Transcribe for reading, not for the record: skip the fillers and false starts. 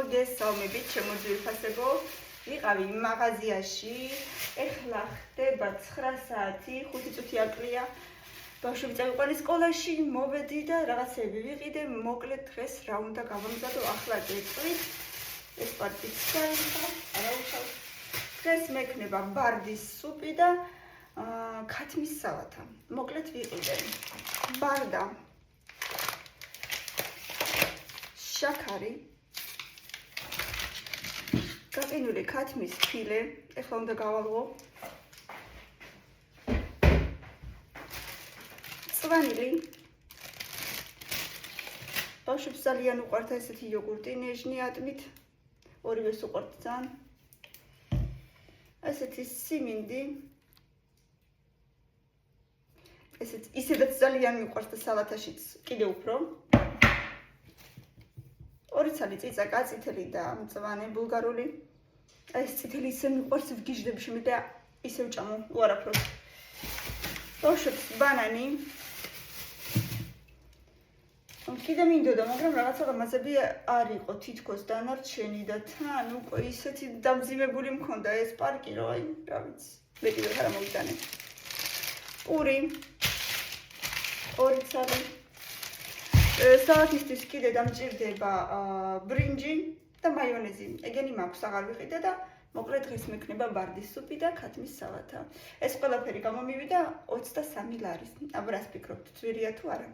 მოგესალმებით, ჩემო ძვირფასებო. ვიყავი მაღაზიაში. ეხლა ხდება 9 საათი, 5 წუთი აკლია. ბავშვები წავიყვანი სკოლაში, მოვედი და რაღაცები ვიყიდე. მოკლედ დღეს რა უნდა გავამზადო, ახლა გეტყვით. ეს პარტიც გაიხა, არავითარ. დღეს მექნება ბარდის სუპი და ქათმის სალათა. მოკლედ ვიყიდე. ბარდა, შაქარი, გაყინული ქათმის ფილე, ეხლა უნდა გავალღო. წვანილი. ბავშვებს ძალიან უყვართ ესეთი იოგურტი, ნეჟნი ატმით. ორივეს უყვართ ძალიან. ესეთი სიმინდი. ისედაც ძალიან მიყვარს და სალათაშიც კიდე უფრო. 2 ცალი წიწაკა, წითელი და მწვანე ბულგარული. ეს წითელი ისე მიყვარს, ვგიჟდები შემე და ისევ ჭამო უარაფროს. ბავშვებს ბანანი. კიდე მინდოდა, მაგრამ რაღაცა ლამაზები არ იყო თითქოს დანარჩენი და თან უკვე ისეთი დამძიმებული მქონდა ეს პარკი, რომ აი, რა ვიცი, მეტი ვერ არ მოვიტანე. პური. 2 ცალი. სალათისთვის კიდე დამჭირდება ბრინჯი და მაიონეზი. ეგენი მაქვს, აღარ ვიყიდე და მოკლედ დღეს მექნება ბარდის სუპი და ქათმის სალათა. ეს ყველაფერი გამომივიდა 23 ლარის. აბა რას ფიქრობთ, ძვირია თუ არა?